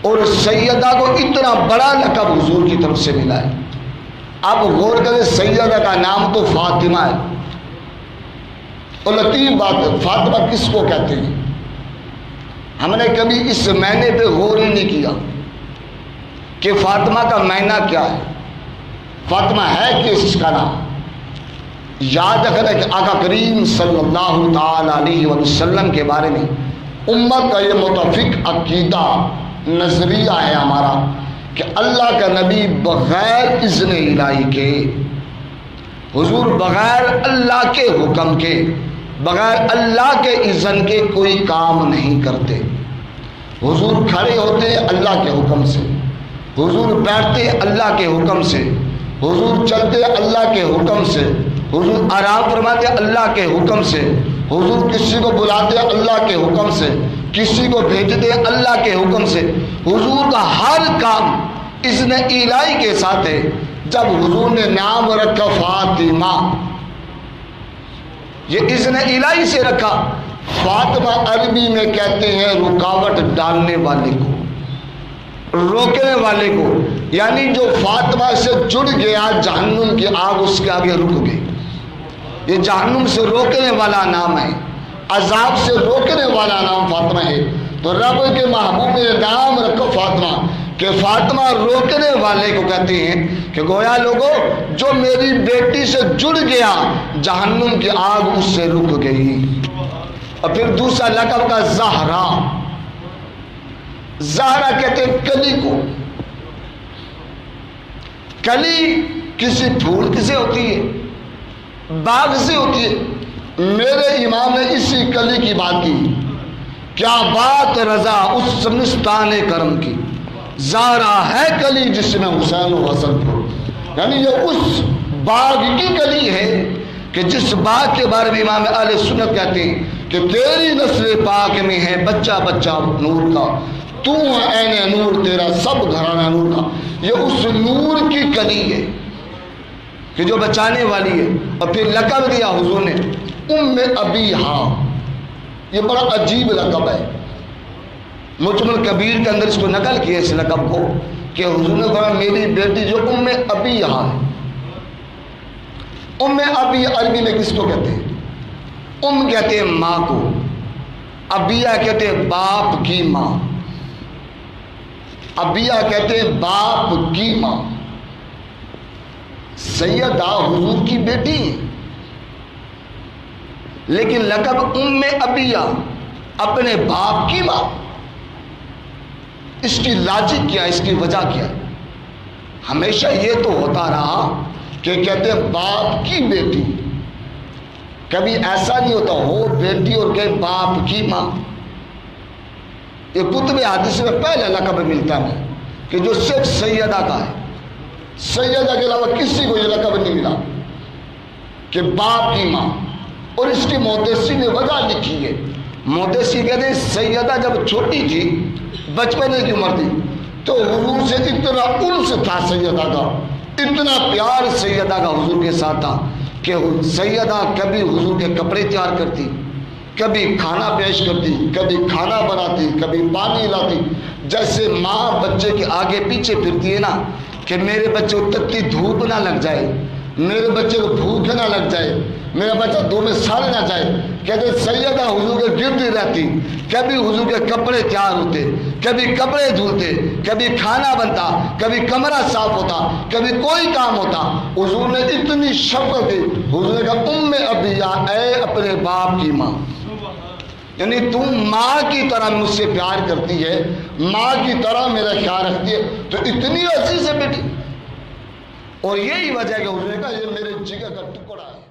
اور سیدہ کو اتنا بڑا لقب حضور کی طرف سے ملا ہے. اب غور کریں، سیدہ کا نام تو فاطمہ ہے، اور لطیف بات ہے، فاطمہ کس کو کہتے ہیں؟ ہم نے کبھی اس معنی پہ غور ہی نہیں کیا کہ فاطمہ کا معنی کیا ہے، فاطمہ ہے کس کا نام. یاد رکھنا کہ آقا کریم صلی اللہ تعالی علیہ وسلم کے بارے میں امت کا یہ متفق عقیدہ نظریہ ہے ہمارا کہ اللہ کا نبی بغیر اذن الہی کے، حضور بغیر اللہ کے حکم کے، بغیر اللہ کے اذن کے کوئی کام نہیں کرتے. حضور کھڑے ہوتے ہیں اللہ کے حکم سے، حضور بیٹھتے اللہ کے حکم سے، حضور چلتے اللہ کے حکم سے، حضور آرام فرماتے اللہ کے حکم سے، حضور کسی کو بلاتے اللہ کے حکم سے، کسی کو بھیجتے اللہ کے حکم سے. حضور کا ہر کام اذن الہی کے ساتھ ہے. جب حضور نے نام رکھا فاطمہ، یہ اذن الہی سے رکھا. فاطمہ عربی میں کہتے ہیں رکاوٹ ڈالنے والے کو، روکنے والے کو، یعنی جو فاطمہ سے جڑ گیا جہنم کی آگ اس کے آگے رک گئی. یہ جہنم سے روکنے والا نام ہے، عذاب سے روکنے والا نام فاطمہ ہے. تو رب کے محبوب نے نام رکھو فاطمہ کہ فاطمہ روکنے والے کو کہتے ہیں کہ گویا لوگوں جو میری بیٹی سے جڑ گیا جہنم کی آگ اس سے رک گئی. اور پھر دوسرا لقب کا زہرا. زہرا کہتے ہیں کلی کو. کلی کسی پھول سے ہوتی ہے، باغ سے ہوتی ہے. میرے امام نے اسی کلی کی بات کی. کیا بات رضا اس سمستان کرم کی، زہرا ہے کلی جس میں حسین و حسن کو. یعنی یہ اس باغ کی کلی ہے کہ جس باغ کے بارے میں امام اہل سنت کہتے ہیں کہ تیری نسل پاک میں ہے بچہ بچہ نور کا، تو عین نور تیرا سب گھرانہ نور کا. یہ اس نور کی کلی ہے کہ جو بچانے والی ہے. اور پھر لقب دیا حضور نے ام ابیہا. یہ بڑا عجیب لقب ہے. مجمل کبیر کے اندر اس کو نقل کیا اس لقب کو کہ حضور نے کہا میری بیٹی جو ام ابیہا ہے. ام ابی عربی میں کس کو کہتے ہیں؟ ام کہتے ہیں ماں کو، ابیہ کہتے ہیں باپ کی ماں. ابیہ کہتے ہیں باپ کی ماں. سیدہ حضور کی بیٹی ہے، لیکن لقب ام ابیہ اپنے باپ کی ماں. اس کی لاجک کیا، اس کی وجہ کیا؟ ہمیشہ یہ تو ہوتا رہا کہ کہتے ہیں باپ کی بیٹی، کبھی ایسا نہیں ہوتا ہو بیٹی اور کہ باپ کی ماں. یہ کتب حدیث میں پہلا لقب ملتا ہے کہ جو صرف سیدہ کا ہے. سیدہ کے علاوہ کسی کو یہ لقب نہیں ملا کہ باپ کی ماں. اور اس کی محدثی نے وجہ لکھی ہے. محدثی کہتے ہیں سیدہ جب چھوٹی تھی، بچپنے کی عمر تھی، تو حضور سے اتنا انس تھا سیدہ کا، اتنا پیار سیدہ کا حضور کے ساتھ تھا کہ سیدہ کبھی حضور کے کپڑے تیار کرتی، کبھی کھانا پیش کرتی، کبھی کھانا بناتی، کبھی پانی لاتی. جیسے ماں بچے کے آگے پیچھے پھرتی ہے نا کہ میرے بچے کو تتی دھوپ نہ لگ جائے، میرے بچے کو بھوک نہ لگ جائے، میرا بچہ دو میں سڑ نہ جائے. کہتے سیدہ حضور کے گرد رہتی، کبھی حضور کے کپڑے تیار ہوتے، کبھی کپڑے دھلتے، کبھی کھانا بنتا، کبھی کمرہ صاف ہوتا، کبھی کوئی کام ہوتا. حضور نے اتنی شفقت کی. حضور نے کہا ام ابیہ، اے اپنے باپ کی ماں، یعنی تم ماں کی طرح مجھ سے پیار کرتی ہے، ماں کی طرح میرا خیال رکھتی ہے، تو اتنی عزیز ہے بیٹی. اور یہی وجہ ہے کہ حضور نے کہا یہ میرے جگر کا ٹکڑا ہے.